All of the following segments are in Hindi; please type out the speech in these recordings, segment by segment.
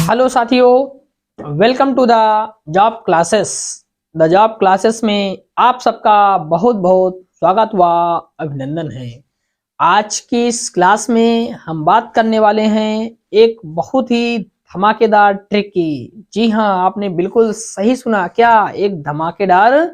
हेलो साथियों, welcome to the job classes. The job classes में आप सबका बहुत बहुत स्वागत व अभिनंदन है। आज की इस क्लास में हम बात करने वाले हैं एक बहुत ही धमाकेदार ट्रिक की। जी हाँ, आपने बिल्कुल सही सुना। क्या एक धमाकेदार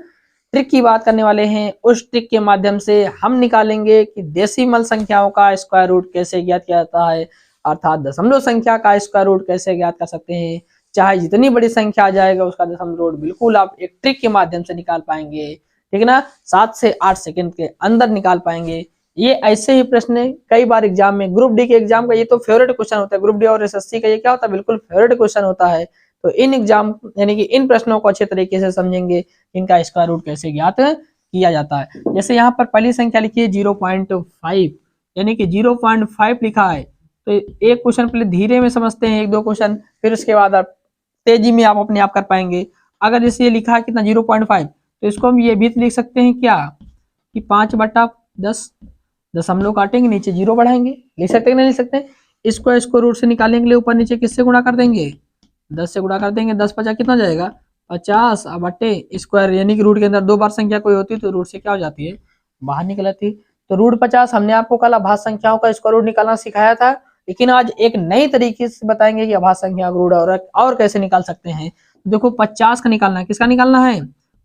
ट्रिक की बात करने वाले हैं। उस ट्रिक के माध्यम से हम निकालेंगे कि डेसिमल संख्याओं का स्क्वायर रूट कैसे ज्ञात किया जाता है, अर्थात दशमलव संख्या का स्क्वायर रूट कैसे ज्ञात कर सकते हैं। चाहे जितनी बड़ी संख्या आ जाएगा उसका दशमलव रूट बिल्कुल आप एक ट्रिक के माध्यम से निकाल पाएंगे। ठीक है ना, 7 से 8 सेकंड के अंदर निकाल पाएंगे। ये ऐसे ही प्रश्न कई बार एग्जाम में, ग्रुप डी के एग्जाम का ये तो फेवरेट क्वेश्चन होता है। ग्रुप डी और एसएससी का ये क्या होता है, बिल्कुल फेवरेट क्वेश्चन होता है। तो इन एग्जाम यानी कि इन प्रश्नों को अच्छे तरीके से समझेंगे, इनका स्क्वायर रूट कैसे ज्ञात किया जाता है। जैसे यहाँ पर पहली संख्या लिखी है 0.5, यानी कि 0.5 लिखा है। तो एक क्वेश्चन पहले धीरे में समझते हैं, एक दो क्वेश्चन, फिर उसके बाद आप तेजी में आप अपने आप कर पाएंगे। अगर जैसे ये लिखा है कितना 0.5, तो इसको हम ये भी लिख सकते हैं क्या कि 5/10 दशमलव काटेंगे, नीचे 0 बढ़ाएंगे। लिख सकते हैं नहीं लिख सकते? इसको रूट से निकालने के लिए ऊपर नीचे किससे गुणा कर देंगे, 10 से गुणा कर देंगे। 10×50 कितना जाएगा 50 बटे स्क्वायर, यानी कि रूट के अंदर 2 बार संख्या कोई होती है तो रूट से क्या हो जाती है, बाहर निकल आती है। तो रूट 50 हमने आपको कल अभाज्य संख्याओं का स्क्वायर रूट निकालना सिखाया था, लेकिन आज एक नई तरीके से बताएंगे कि अभाज्य संख्या का रूट और कैसे निकाल सकते हैं। देखो 50 का निकालना है, किसका निकालना है,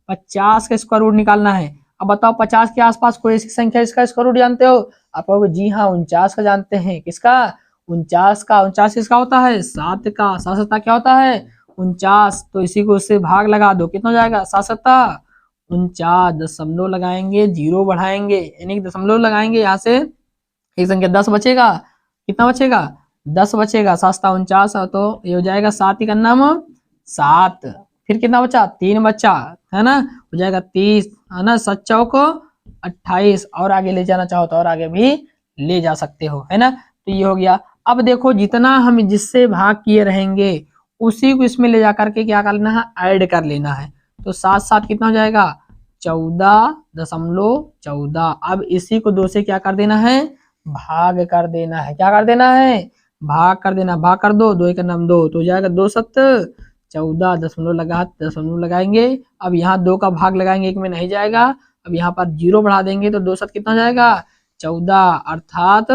50 का स्क्वायर रूट निकालना है। अब बताओ 50 के आसपास कोई ऐसी संख्या इसका स्क्वायर रूट जानते हो? आप कहोगे जी हाँ 49 का जानते हैं। किसका, 49 का। 49 किसका होता है, 7 का। 7 क्या होता है, 49। तो इसी को उससे भाग लगा दो, कितना हो जाएगा 7×7 49। दशमलव लगाएंगे, 0 बढ़ाएंगे, यानी कि दशमलव लगाएंगे, यहाँ से एक संख्या 10 बचेगा। कितना बचेगा, 10 बचेगा। 7×7 49, तो ये हो जाएगा 7 ही का नाम 7। फिर कितना बचा, 3 बचा, है ना, हो जाएगा 30, है ना। 7×4 28, और आगे ले जाना चाहो तो और आगे भी ले जा सकते हो, है ना। तो ये हो गया। अब देखो जितना हम जिससे भाग किए रहेंगे उसी को इसमें ले जा करके क्या करना है, ऐड कर लेना है। तो 7×7 कितना हो जाएगा 14.14। अब इसी को 2 से क्या कर देना है, भाग कर देना है। क्या कर देना है, भाग कर देना। भाग कर दो, 2 का नाम 2, तो हो जाएगा 2×7 14। दशमलव लगाएंगे। अब यहाँ 2 का भाग लगाएंगे, एक में नहीं जाएगा। अब यहाँ पर 0 बढ़ा देंगे तो 2×7 कितना जाएगा 14, अर्थात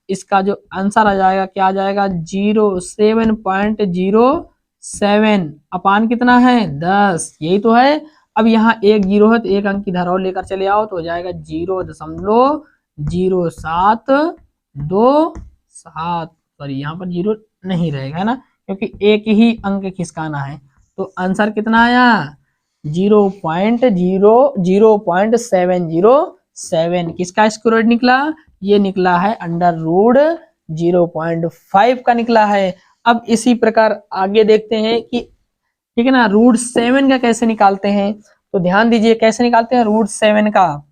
इसका जो आंसर आ जाएगा क्या आ जाएगा 07.07 अपान कितना है 10, यही तो है। अब यहाँ एक 0 है तो एक अंक की धारा और लेकर चले आओ तो हो जाएगा 0.0727। सॉरी यहाँ पर 0 नहीं रहेगा, है ना, क्योंकि एक ही अंक खिसकाना है। तो आंसर कितना आया 0.707। किसका स्क्वायर रूट निकला, ये निकला है √0.5 का निकला है। अब इसी प्रकार आगे देखते हैं कि ठीक है ना, √7 का कैसे निकालते हैं। तो ध्यान दीजिए कैसे निकालते हैं √7 का।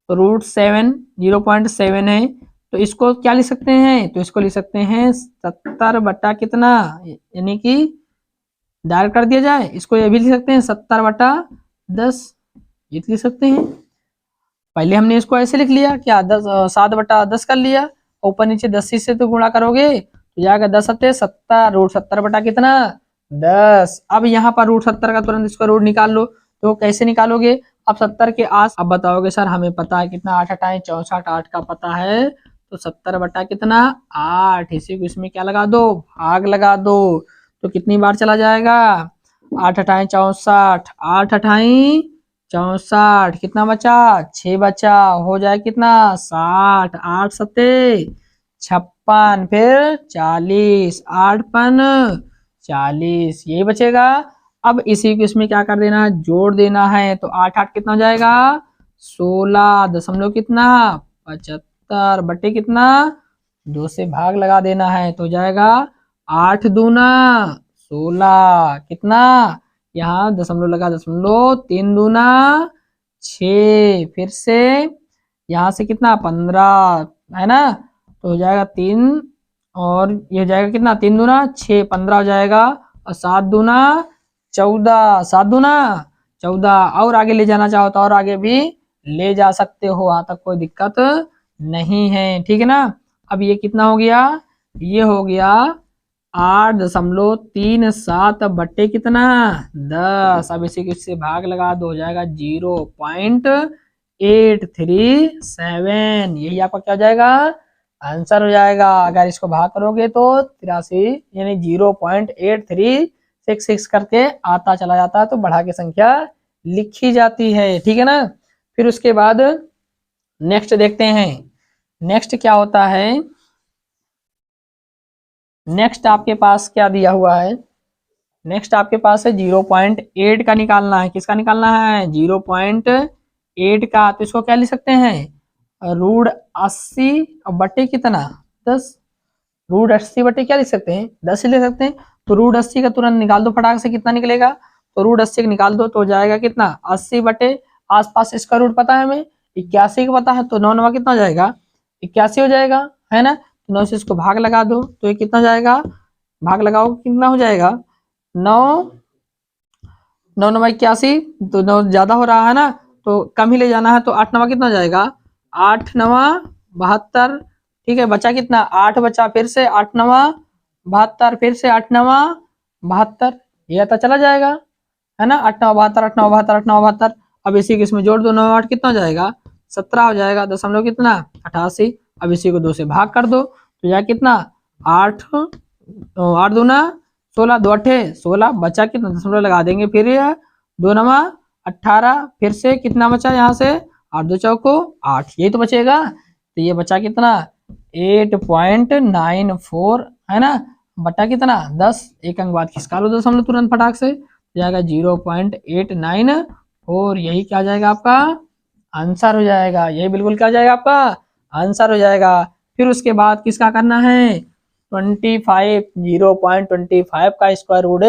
तो √7 0.7 है, तो इसको क्या लिख सकते हैं, तो इसको लिख सकते हैं 70 बटा कितना, यानी कि डायरेक्ट कर दिया जाए इसको, ये भी लिख सकते हैं 70/10, ये लिख सकते हैं। पहले हमने इसको ऐसे लिख लिया क्या, 7/10 कर लिया, ऊपर नीचे 10 से तो गुणा करोगे तो जाएगा 10×7 √70 बटा कितना 10। अब यहाँ पर √70 का तुरंत इसका रूट निकाल लो। तो कैसे निकालोगे, अब 70 के आस, अब बताओगे सर हमें पता है कितना 8×8 64, 8 का पता है, तो 70 बटा कितना 8, इसी को इसमें क्या लगा दो, भाग लगा दो। तो कितनी बार चला जाएगा 8×8 64, 8×8 64, कितना बचा 6 बचा, हो जाए कितना 60, 8×7 56, फिर 40, 8×5 40, यही बचेगा। अब इसी को इसमें क्या कर देना, जोड़ देना है। तो 8×8 कितना हो जाएगा 16, दशमलव कितना 75 बटे कितना 2 से भाग लगा देना है, तो हो जाएगा 8×2 16, कितना, यहाँ दशमलव लगा, दशमलव 3×2 6, फिर से यहाँ से कितना 15, है ना, तो हो जाएगा 3, और ये हो जाएगा कितना 3×2 6, 15 हो जाएगा, और 7×2 14, 7×2 14, और आगे ले जाना चाहो तो और आगे भी ले जा सकते हो, वहां तक कोई दिक्कत नहीं है, ठीक है ना। अब ये कितना हो गया, ये हो गया 8.37 बट्टे कितना 10। अब इसी को इससे भाग लगा दो, हो जाएगा 0.837। यही आपका क्या हो जाएगा आंसर हो जाएगा। अगर इसको भाग करोगे तो 83 यानी 0.8366 करके आता चला जाता है, तो बढ़ा के संख्या लिखी जाती है। ठीक है ना। फिर उसके बाद नेक्स्ट देखते हैं, नेक्स्ट क्या होता है। नेक्स्ट आपके पास क्या दिया हुआ है, नेक्स्ट आपके पास है 0.8 का निकालना है। किसका निकालना है 0.8 का। तो इसको क्या लिख सकते हैं √80 बटे कितना 10। √80 बटे क्या लिख सकते हैं 10 ही लिख सकते हैं। तो √80 का तुरंत निकाल दो फटाक से, कितना निकलेगा। तो √80 का निकाल दो तो हो जाएगा कितना 80 बटे आसपास इसका रूट पता है हमें 81 का पता है, तो 9 9 कितना हो जाएगा 81 हो जाएगा, है ना। तो 9 से इसको भाग लगा दो तो ये कितना हो जाएगा, भाग लगाओ कितना हो जाएगा 9 9 9 81। तो 9 ज्यादा हो रहा है ना, तो कम ही ले जाना है। तो 8 9 कितना हो जाएगा 8 9 72। ठीक है, बचा कितना 8 बचा, फिर से 8 9 72, फिर से 8 9 72। ये तो चला जाएगा, है ना। 8 9 72 8 9 72 8 9 72। अब इसी को इसमें जोड़ दो, 9 8 कितना हो जाएगा 17 हो जाएगा, दशमलव कितना 88। अब इसी को 2 से भाग कर दो तो यह कितना 8 8 दूना 16, 2 8 16, बचा कितना दशमलव लगा देंगे, फिर यह 2 9 18, फिर से कितना बचा यहाँ से 8 2 चौको 8, यही तो बचेगा। तो ये बचा कितना 8.94, है ना, बटा कितना 10। एक अंक बाद खिसका लो दशमलव तुरंत फटाक से, जाएगा 0.894। यही क्या जाएगा आपका आंसर हो जाएगा, यही बिल्कुल क्या जाएगा आपका आंसर हो जाएगा। फिर उसके बाद किसका करना है 25, 0.25 का स्क्वायर रूट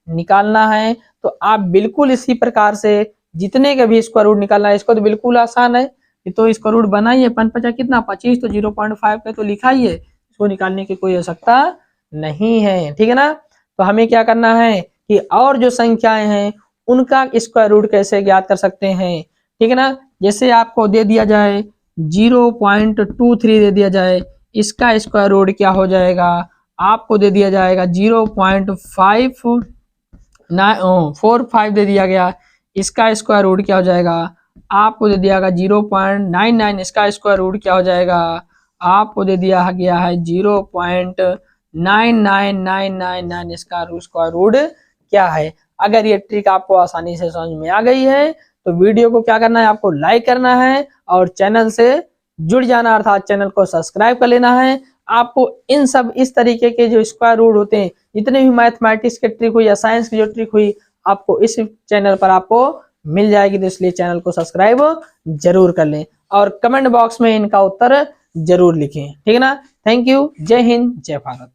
निकालना है। तो आप बिल्कुल इसी प्रकार से जितने का भी स्क्वायर रूट निकालना है, इसको तो बिल्कुल आसान है। तो स्क्वायर रूट बनाइए, 5 5 कितना 25, तो 0.5 का तो लिखा ही है, इसको निकालने की कोई आवश्यकता नहीं है। ठीक है ना। तो हमें क्या करना है कि और जो संख्याएं हैं उनका स्क्वायर रूट कैसे ज्ञात कर सकते हैं। ठीक है ना। जैसे आपको दे दिया जाए 0.23 दे दिया जाए, इसका स्क्वायर रूट क्या हो जाएगा, आपको दे दिया जाएगा 0.45 दे दिया गया, इसका स्क्वायर रूट क्या हो जाएगा, आपको दे दिया गया 0.99, इसका स्क्वायर रूट क्या हो जाएगा, आपको दे दिया गया है 0.99999, इसका स्क्वायर रूट क्या है। अगर ये ट्रिक आपको आसानी से समझ में आ गई है तो वीडियो को क्या करना है, आपको लाइक करना है और चैनल से जुड़ जाना, अर्थात चैनल को सब्सक्राइब कर लेना है। आपको इन सब इस तरीके के जो स्क्वायर रूट होते हैं, जितने भी मैथमेटिक्स के ट्रिक हुई या साइंस की जो ट्रिक हुई, आपको इस चैनल पर आपको मिल जाएगी। तो इसलिए चैनल को सब्सक्राइब जरूर कर लें और कमेंट बॉक्स में इनका उत्तर जरूर लिखें। ठीक है ना। Thank you. जय हिंद, जय भारत।